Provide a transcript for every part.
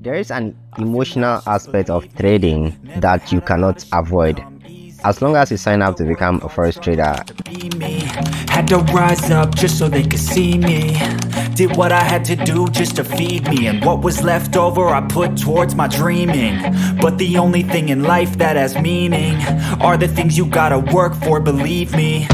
There is an emotional aspect of trading that you cannot avoid. As long as you sign up to become a forex trader, had to rise up just so they could see me. Did what I had to do just to feed me, and what was left over I put towards my dreaming. But the only thing in life that has meaning are the things you gotta work for, believe me.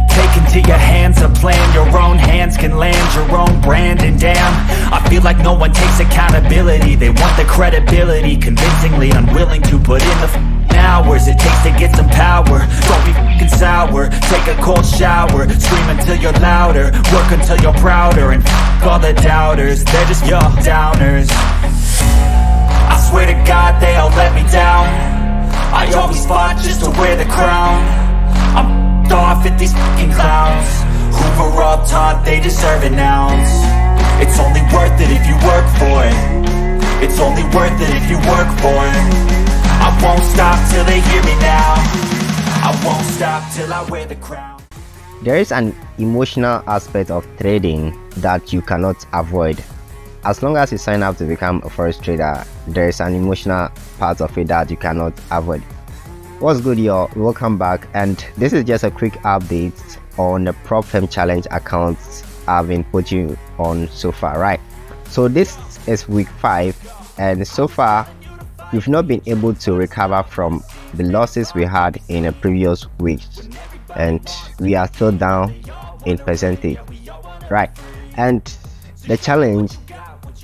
Take into your hands a plan, your own hands can land your own brand. And damn, I feel like no one takes accountability. They want the credibility, convincingly unwilling to put in the hours it takes to get some power. Don't be f***ing sour, take a cold shower, scream until you're louder, work until you're prouder, and f*** all the doubters, they're just your downers. I swear to God they all let me down. I always fought just to wear the crown. I'm off at these fucking clowns who were all taught they deserve an ounce. It's only worth it if you work for it. It's only worth it if you work for it. I won't stop till they hear me now. I won't stop till I wear the crown. there is an emotional aspect of trading that you cannot avoid. As long as you sign up to become a forex trader, there is an emotional part of it that you cannot avoid. What's good, y'all? Welcome back, and this is just a quick update on the prop firm challenge accounts I've been putting on so far, right? So this is week 5, and so far we've not been able to recover from the losses we had in the previous weeks, and we are still down in percentage, right? And the challenge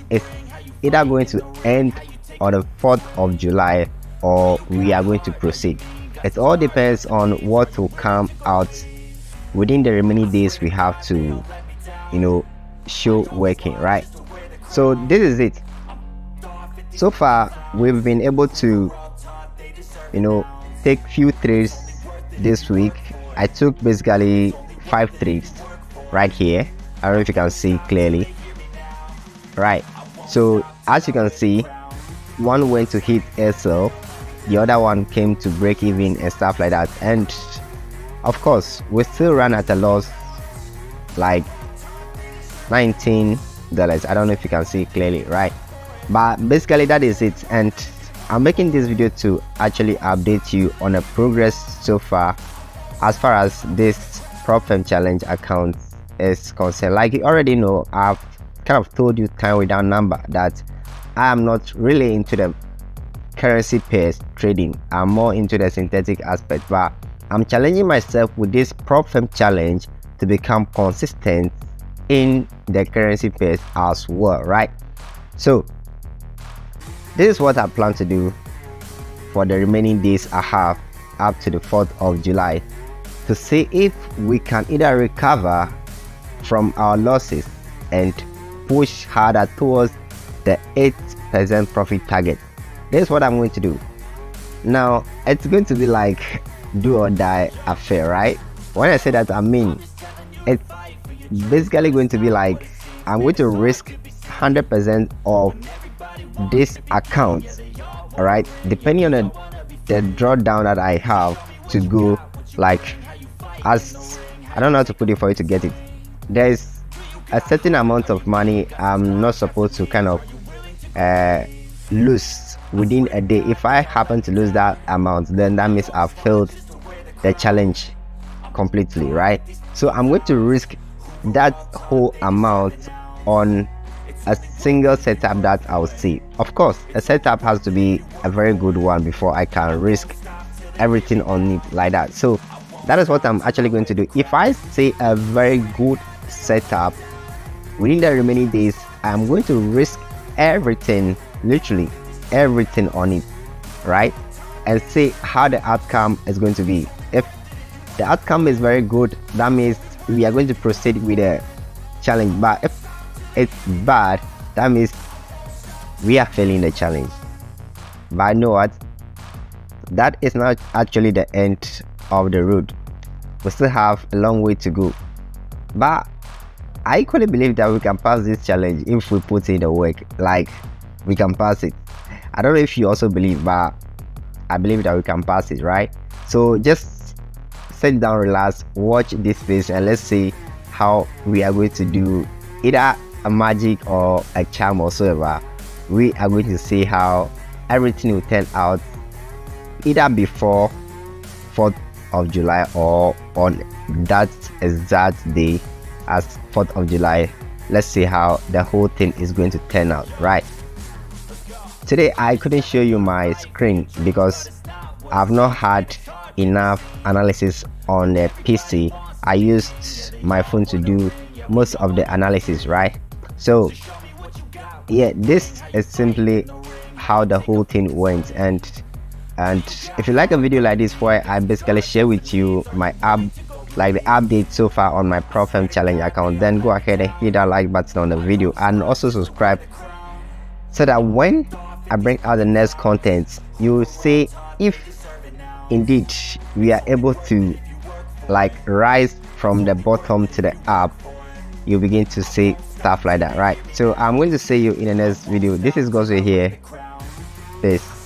is either going to end on the 4th of July or we are going to proceed. It all depends on what will come out within the remaining days we have to, show working, right? So this is it. So far we've been able to take few trades this week. I took basically 5 trades right here. I don't know if you can see clearly, right? So as you can see, one went to hit SL, the other one came to break even and stuff like that, and of course we still ran at a loss like $19. I don't know if you can see clearly, right? But basically that is it, and I'm making this video to actually update you on the progress so far as this prop firm challenge account is concerned. Like you already know, I've kind of told you time without number that I am not really into the currency pairs trading. I'm more into the synthetic aspect, but I'm challenging myself with this prop firm challenge to become consistent in the currency pairs as well, right? So this is what I plan to do for the remaining days I have up to the 4th of July to see if we can either recover from our losses and push harder towards the 8% profit target. This is what I'm going to do. Now it's going to be like do or die affair, right? When I say that, I mean it's basically going to be like I'm going to risk 100% of this account, all right, depending on the drawdown that I have to go, like, as I don't know how to put it for you to get it. There is a certain amount of money I'm not supposed to kind of lose within a day. If I happen to lose that amount, then that means I've failed the challenge completely, right? So I'm going to risk that whole amount on a single setup that I'll see. Of course, a setup has to be a very good one before I can risk everything on it like that. So that is what I'm actually going to do. If I see a very good setup within the remaining days, I'm going to risk everything, literally everything on it, right? And see how the outcome is going to be. If the outcome is very good, that means we are going to proceed with the challenge. But if it's bad, that means we are failing the challenge. But you know what? That is not actually the end of the road. We still have a long way to go. But I equally believe that we can pass this challenge if we put in the work. Like, we can pass it. I don't know if you also believe, but I believe that we can pass it, right? So just sit down, relax, watch this space, and let's see how we are going to do either a magic or a charm or whatsoever we are going to see how everything will turn out either before 4th of July or on that exact day as 4th of July. Let's see how the whole thing is going to turn out. Right, today I couldn't show you my screen because I've not had enough analysis on the PC. I used my phone to do most of the analysis, right? So yeah, this is simply how the whole thing went. And if you like a video like this where I basically share with you my the update so far on my Profem challenge account, then go ahead and hit that like button on the video and also subscribe, so that when I bring out the next content, you will see if indeed we are able to rise from the bottom to the up. You begin to see stuff like that, right? So I'm going to see you in the next video. This is Godsway here. Peace.